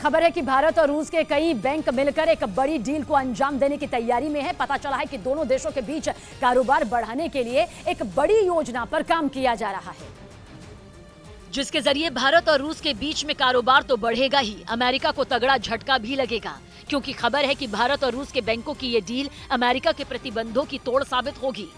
खबर है कि भारत और रूस के कई बैंक मिलकर एक बड़ी डील को अंजाम देने की तैयारी में है। पता चला है कि दोनों देशों के बीच कारोबार बढ़ाने के लिए एक बड़ी योजना पर काम किया जा रहा है, जिसके जरिए भारत और रूस के बीच में कारोबार तो बढ़ेगा ही, अमेरिका को तगड़ा झटका भी लगेगा। क्योंकि खबर है कि भारत और रूस के बैंकों की ये डील अमेरिका के प्रतिबंधों की तोड़ साबित होगी।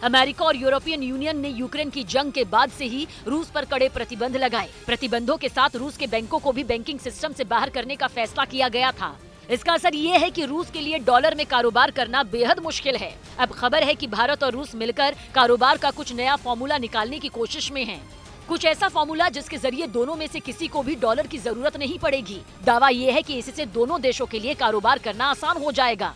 अमेरिका और यूरोपियन यूनियन ने यूक्रेन की जंग के बाद से ही रूस पर कड़े प्रतिबंध लगाए। प्रतिबंधों के साथ रूस के बैंकों को भी बैंकिंग सिस्टम से बाहर करने का फैसला किया गया था। इसका असर ये है कि रूस के लिए डॉलर में कारोबार करना बेहद मुश्किल है। अब खबर है कि भारत और रूस मिलकर कारोबार का कुछ नया फॉर्मूला निकालने की कोशिश में हैं। कुछ ऐसा फॉर्मूला जिसके जरिए दोनों में से किसी को भी डॉलर की जरूरत नहीं पड़ेगी। दावा ये है कि इससे दोनों देशों के लिए कारोबार करना आसान हो जाएगा।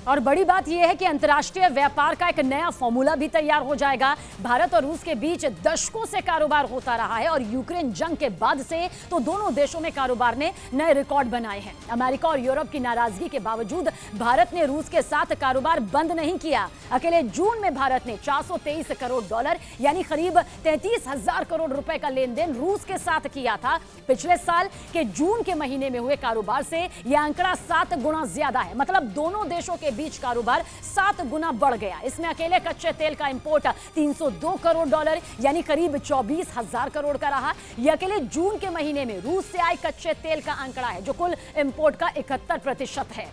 और बड़ी बात यह है कि अंतर्राष्ट्रीय व्यापार का एक नया फॉर्मूला भी तैयार हो जाएगा। भारत और रूस के बीच दशकों से कारोबार होता रहा है और यूक्रेन जंग के बाद से तो दोनों देशों में कारोबार ने नए रिकॉर्ड बनाए हैं। अमेरिका और यूरोप की नाराजगी के बावजूद भारत ने रूस के साथ कारोबार बंद नहीं किया। अकेले जून में भारत ने 423 करोड़ डॉलर यानी करीब 33,000 करोड़ रुपए का लेन देन रूस के साथ किया था। पिछले साल के जून के महीने में हुए कारोबार से यह आंकड़ा 7 गुना ज्यादा है। मतलब दोनों देशों के बीच कारोबार 7 गुना बढ़ गया। इसमें अकेले कच्चे तेल का इंपोर्ट 302 करोड़ डॉलर यानी करीब 24,000 करोड़ का रहा। यह अकेले जून के महीने में रूस से आए कच्चे तेल का आंकड़ा है, जो कुल इंपोर्ट का 71% है।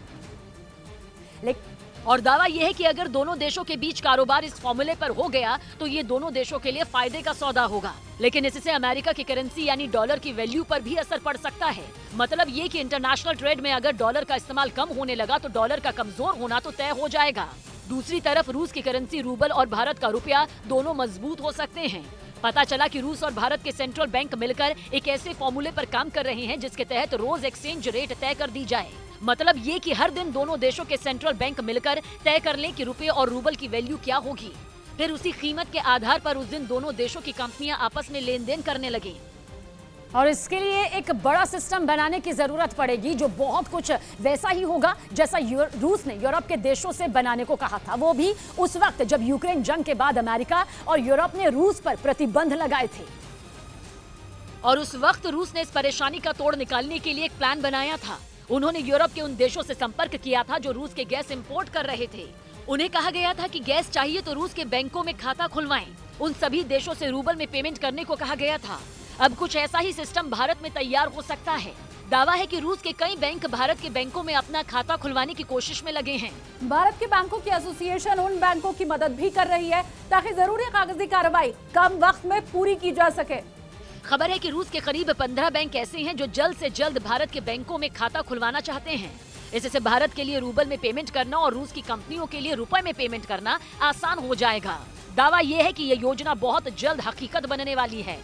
और दावा यह है कि अगर दोनों देशों के बीच कारोबार इस फॉर्मूले पर हो गया तो ये दोनों देशों के लिए फायदे का सौदा होगा। लेकिन इससे अमेरिका की करेंसी यानी डॉलर की वैल्यू पर भी असर पड़ सकता है। मतलब ये कि इंटरनेशनल ट्रेड में अगर डॉलर का इस्तेमाल कम होने लगा तो डॉलर का कमजोर होना तो तय हो जाएगा। दूसरी तरफ रूस की करेंसी रूबल और भारत का रुपया दोनों मजबूत हो सकते हैं। पता चला कि रूस और भारत के सेंट्रल बैंक मिलकर एक ऐसे फॉर्मूले पर काम कर रहे हैं जिसके तहत रोज एक्सचेंज रेट तय कर दी जाए। मतलब ये कि हर दिन दोनों देशों के सेंट्रल बैंक मिलकर तय कर लें कि रुपये और रूबल की वैल्यू क्या होगी। फिर उसी कीमत के आधार पर उस दिन दोनों देशों की कंपनियां आपस में लेन देन करने लगें। और इसके लिए एक बड़ा सिस्टम बनाने की जरूरत पड़ेगी, जो बहुत कुछ वैसा ही होगा जैसा रूस ने यूरोप के देशों से बनाने को कहा था। वो भी उस वक्त जब यूक्रेन जंग के बाद अमेरिका और यूरोप ने रूस पर प्रतिबंध लगाए थे। और उस वक्त रूस ने इस परेशानी का तोड़ निकालने के लिए एक प्लान बनाया था। उन्होंने यूरोप के उन देशों से संपर्क किया था जो रूस के गैस इंपोर्ट कर रहे थे। उन्हें कहा गया था कि गैस चाहिए तो रूस के बैंकों में खाता खुलवाएं। उन सभी देशों से रूबल में पेमेंट करने को कहा गया था। अब कुछ ऐसा ही सिस्टम भारत में तैयार हो सकता है। दावा है कि रूस के कई बैंक भारत के बैंकों में अपना खाता खुलवाने की कोशिश में लगे हैं। भारत के बैंकों की एसोसिएशन उन बैंकों की मदद भी कर रही है ताकि जरूरी कागजी कार्रवाई कम वक्त में पूरी की जा सके। खबर है कि रूस के करीब 15 बैंक ऐसे हैं जो जल्द से जल्द भारत के बैंकों में खाता खुलवाना चाहते हैं। इससे भारत के लिए रूबल में पेमेंट करना और रूस की कंपनियों के लिए रुपए में पेमेंट करना आसान हो जाएगा। दावा यह है कि यह योजना बहुत जल्द हकीकत बनने वाली है।